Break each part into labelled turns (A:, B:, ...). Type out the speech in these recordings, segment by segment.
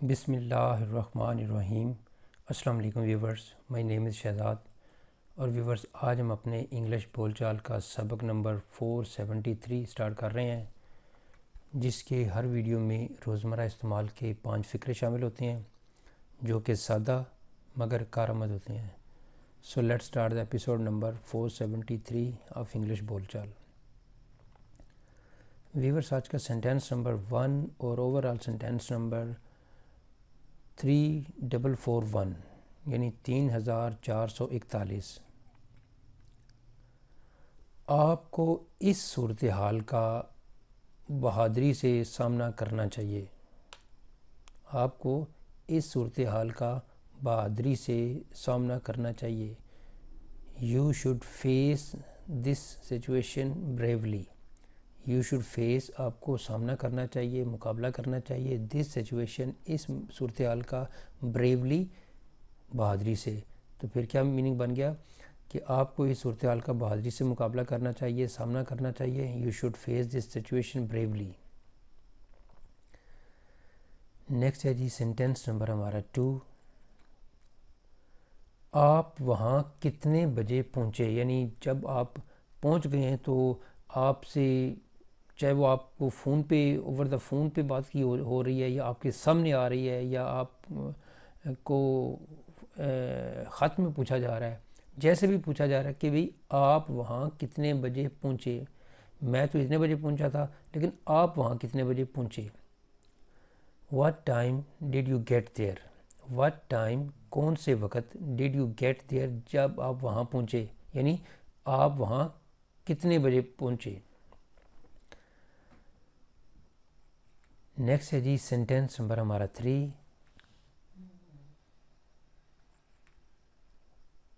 A: بسم اللہ الرحمن الرحیم۔ السلام علیکم ویورز، مائی نیم از شہزاد۔ اور ویورز، آج ہم اپنے انگلش بول چال کا سبق نمبر 473 سٹارٹ کر رہے ہیں، جس کے ہر ویڈیو میں روزمرہ استعمال کے 5 فقرے شامل ہوتے ہیں جو کہ سادہ مگر کارآمد ہوتے ہیں۔ So let start the episode number 473 of English بول چال۔ ویورز، آج کا سینٹینس نمبر 1 اور اوور آل سینٹینس نمبر 3441 یعنی 3441۔ آپ کو اس صورتحال کا بہادری سے سامنا کرنا چاہیے۔ آپ کو اس صورتحال کا بہادری سے سامنا کرنا چاہیے۔ You should face this situation bravely۔ You should face، آپ کو سامنا کرنا چاہیے، مقابلہ کرنا چاہیے، this situation، اس صورتحال کا bravely، بہادری سے۔ تو پھر کیا میننگ بن گیا کہ آپ کو اس صورتحال کا بہادری سے مقابلہ کرنا چاہیے، سامنا کرنا چاہیے۔ You should face this situation bravely۔ Next ہے جی سینٹینس نمبر ہمارا 2۔ آپ وہاں کتنے بجے پہنچے؟ یعنی جب آپ پہنچ گئے ہیں تو آپ سے، چاہے وہ آپ کو فون پہ اوور دا فون پہ بات کی ہو رہی ہے، یا آپ کے سامنے آ رہی ہے، یا آپ کو خط میں پوچھا جا رہا ہے، جیسے بھی پوچھا جا رہا ہے کہ بھئی آپ وہاں کتنے بجے پہنچے۔ میں تو اتنے بجے پہنچا تھا، لیکن آپ وہاں کتنے بجے پہنچے۔ What time did you get there؟ What time، کون سے وقت، did you get there، جب آپ وہاں پہنچے، یعنی آپ وہاں کتنے بجے پہنچے۔ نیکسٹ ہے جی سینٹینس نمبر ہمارا 3۔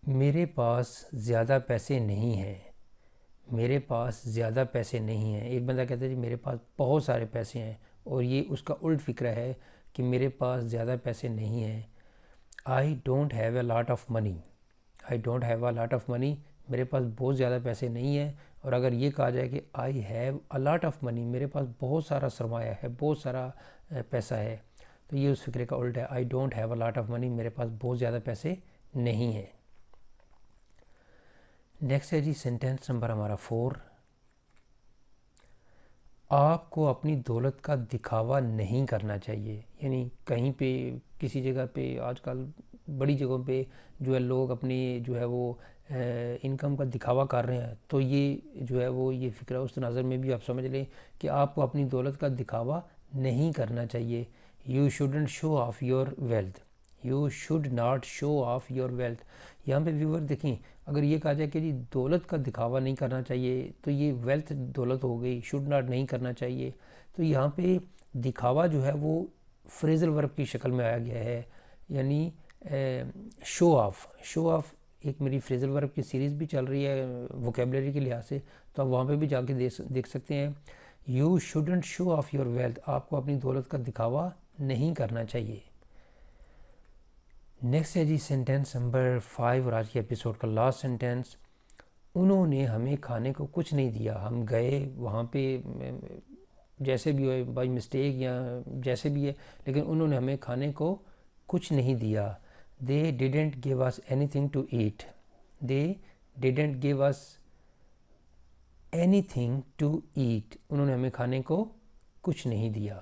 A: میرے پاس زیادہ پیسے نہیں ہیں۔ میرے پاس زیادہ پیسے نہیں ہیں۔ ایک بندہ کہتا ہے جی میرے پاس بہت سارے پیسے ہیں، اور یہ اس کا الٹ فکرہ ہے کہ میرے پاس زیادہ پیسے نہیں ہیں۔ I don't have a lot of money۔ I don't have a lot of money، میرے پاس بہت زیادہ پیسے نہیں ہیں۔ اور اگر یہ کہا جائے کہ I have a lot of money، میرے پاس بہت سارا سرمایہ ہے، بہت سارا پیسہ ہے، تو یہ اس فکرے کا الٹ ہے۔ I don't have a lot of money، میرے پاس بہت زیادہ پیسے نہیں ہیں۔ نیکسٹ ہے جی سینٹینس نمبر ہمارا 4۔ آپ کو اپنی دولت کا دکھاوا نہیں کرنا چاہیے۔ یعنی کہیں پہ، کسی جگہ پہ، آج کل بڑی جگہوں پہ جو ہے لوگ اپنی جو ہے وہ انکم کا دکھاوا کر رہے ہیں، تو یہ جو ہے وہ یہ فکرہ اس تناظر میں بھی آپ سمجھ لیں کہ آپ کو اپنی دولت کا دکھاوا نہیں کرنا چاہیے۔ You shouldn't show off your wealth۔ You should not show off your wealth۔ یہاں پہ ویور دیکھیں، اگر یہ کہا جائے کہ جی دولت کا دکھاوا نہیں کرنا چاہیے، تو یہ ویلتھ دولت ہو گئی، شوڈ ناٹ نہیں کرنا چاہیے۔ تو یہاں پہ دکھاوا جو ہے وہ فریزل ورب کی شکل میں آیا گیا ہے، یعنی شو آف۔ شو آف ایک میری فریزل ورب کی سیریز بھی چل رہی ہے ووکیبلری کے لحاظ سے، تو آپ وہاں پہ بھی جا کے دیکھ سکتے ہیں۔ You shouldn't show of your wealth, آپ کو اپنی دولت کا دکھاوا نہیں کرنا چاہیے۔ نیکسٹ ہے جی سینٹینس نمبر 5 اور آج کے ایپیسوڈ کا لاسٹ سینٹینس۔ انہوں نے ہمیں کھانے کو کچھ نہیں دیا۔ ہم گئے وہاں پہ جیسے بھی ہوئے، بائی مسٹیک یا جیسے بھی ہے، لیکن انہوں نے ہمیں کھانے کو کچھ نہیں دیا۔ They didn't give us anything to eat۔ They didn't give us anything to eat۔ انہوں نے ہمیں کھانے کو کچھ نہیں دیا۔